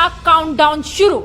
का काउंटडाउन शुरू।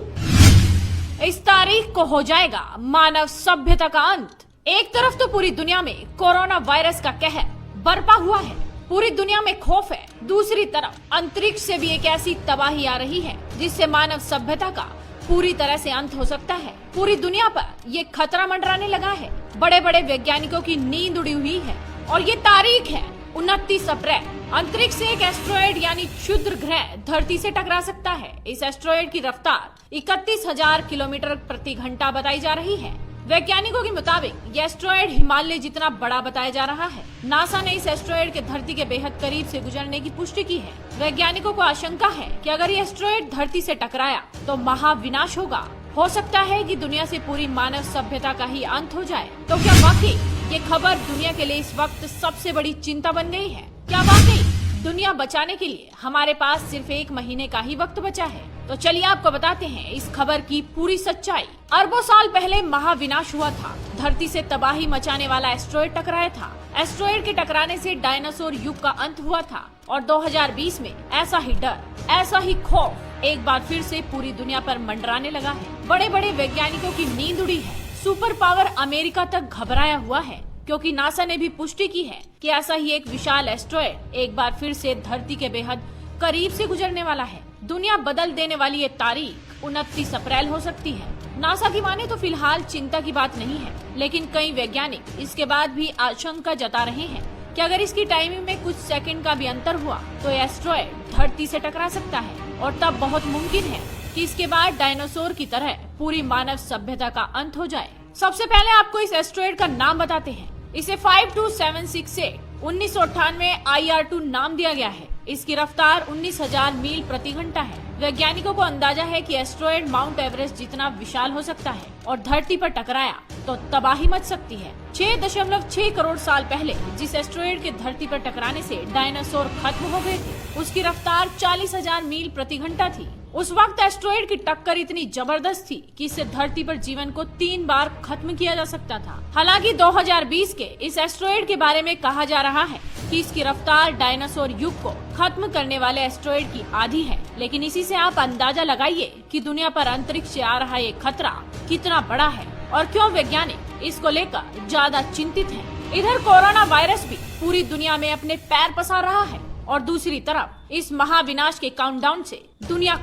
इस तारीख को हो जाएगा मानव सभ्यता का अंत। एक तरफ तो पूरी दुनिया में कोरोना वायरस का कहर बरपा हुआ है, पूरी दुनिया में खौफ है। दूसरी तरफ अंतरिक्ष से भी एक ऐसी तबाही आ रही है जिससे मानव सभ्यता का पूरी तरह से अंत हो सकता है। पूरी दुनिया पर ये खतरा मंडराने लगा है। बड़े बड़े वैज्ञानिकों की नींद उड़ी हुई है और ये तारीख है 29 अप्रैल। अंतरिक्ष से एक एस्ट्रॉयड यानी क्षुद्र ग्रह धरती से टकरा सकता है। इस एस्ट्रॉयड की रफ्तार 31,000 किलोमीटर प्रति घंटा बताई जा रही है। वैज्ञानिकों के मुताबिक ये एस्ट्रॉयड हिमालय जितना बड़ा बताया जा रहा है। नासा ने इस एस्ट्रॉयड के धरती के बेहद करीब से गुजरने की पुष्टि की है। वैज्ञानिकों को आशंका है कि अगर ये एस्ट्रॉयड धरती से टकराया तो महाविनाश होगा। हो सकता है कि दुनिया से पूरी मानव सभ्यता का ही अंत हो जाए। तो क्या वाकई ये खबर दुनिया के लिए इस वक्त सबसे बड़ी चिंता बन गई है? क्या वाकई दुनिया बचाने के लिए हमारे पास सिर्फ 1 महीने का ही वक्त बचा है? तो चलिए आपको बताते हैं इस खबर की पूरी सच्चाई। अरबों साल पहले महाविनाश हुआ था। धरती से तबाही मचाने वाला एस्ट्रॉयड टकराया था। एस्ट्रॉयड के टकराने से डायनासोर युग का अंत हुआ था और 2020 में ऐसा ही डर, ऐसा ही खौफ एक बार फिर से पूरी दुनिया पर मंडराने लगा है। बड़े बड़े वैज्ञानिकों की नींद उड़ी है। सुपर पावर अमेरिका तक घबराया हुआ है क्योंकि नासा ने भी पुष्टि की है कि ऐसा ही एक विशाल एस्ट्रॉयड एक बार फिर से धरती के बेहद करीब से गुजरने वाला है। दुनिया बदल देने वाली ये तारीख 29 अप्रैल हो सकती है। नासा की माने तो फिलहाल चिंता की बात नहीं है, लेकिन कई वैज्ञानिक इसके बाद भी आशंका जता रहे हैं कि अगर इसकी टाइमिंग में कुछ सेकंड का भी अंतर हुआ तो एस्ट्रॉयड धरती से टकरा सकता है और तब बहुत मुमकिन है कि इसके बाद डायनासोर की तरह पूरी मानव सभ्यता का अंत हो जाए। सबसे पहले आपको इस एस्ट्रॉयड का नाम बताते हैं। इसे 52768 1998 IR2 नाम दिया गया है। इसकी रफ्तार 19,000 मील प्रति घंटा है। वैज्ञानिकों को अंदाजा है कि एस्ट्रॉयड माउंट एवरेस्ट जितना विशाल हो सकता है और धरती पर टकराया तो तबाही मच सकती है। 6.6 करोड़ साल पहले जिस एस्ट्रॉयड के धरती पर टकराने से डायनासोर खत्म हो गए थे, उसकी रफ्तार 40,000 मील प्रति घंटा थी। उस वक्त एस्ट्रॉयड की टक्कर इतनी जबरदस्त थी कि इससे धरती पर जीवन को 3 बार खत्म किया जा सकता था। हालांकि 2020 के इस एस्ट्रॉयड के बारे में कहा जा रहा है कि इसकी रफ्तार डायनासोर युग को खत्म करने वाले एस्ट्रॉयड की आधी है। लेकिन इसी से आप अंदाजा लगाइए कि दुनिया पर अंतरिक्ष से आ रहा ये खतरा कितना बड़ा है और क्यों वैज्ञानिक इसको लेकर ज्यादा चिंतित हैं। इधर कोरोना वायरस भी पूरी दुनिया में अपने पैर पसार रहा है और दूसरी तरफ इस महाविनाश के काउंटडाउन से दुनिया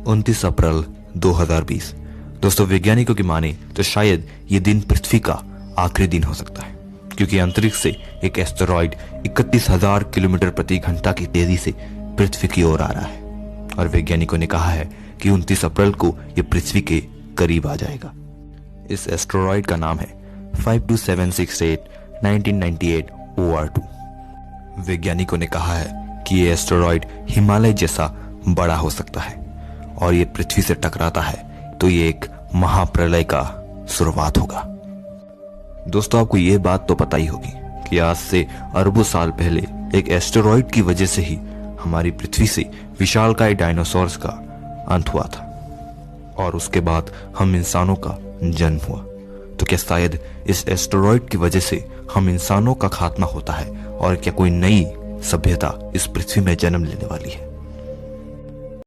29 अप्रैल 2020। दोस्तों, वैज्ञानिकों की माने तो शायद ये दिन पृथ्वी का आखिरी दिन हो सकता है, क्योंकि अंतरिक्ष से एक एस्टेरॉयड 31,000 किलोमीटर प्रति घंटा की तेजी से पृथ्वी की ओर आ रहा है और वैज्ञानिकों ने कहा है कि 29 अप्रैल को ये पृथ्वी के करीब आ जाएगा। इस एस्टेरॉयड का नाम है 52768 1998 OR2। वैज्ञानिकों ने कहा है कि ये एस्टेरॉयड हिमालय जैसा बड़ा हो सकता है और ये पृथ्वी से टकराता है तो ये एक महाप्रलय का शुरुआत होगा। दोस्तों, आपको ये बात तो पता ही होगी कि आज से अरबों साल पहले एक एस्टेरॉयड की वजह से ही हमारी पृथ्वी से विशालकाय डायनासोर्स का अंत हुआ था और उसके बाद हम इंसानों का जन्म हुआ। तो क्या शायद इस एस्टेरॉयड की वजह से हम इंसानों का खात्मा होता है और क्या कोई नई सभ्यता इस पृथ्वी में जन्म लेने वाली है?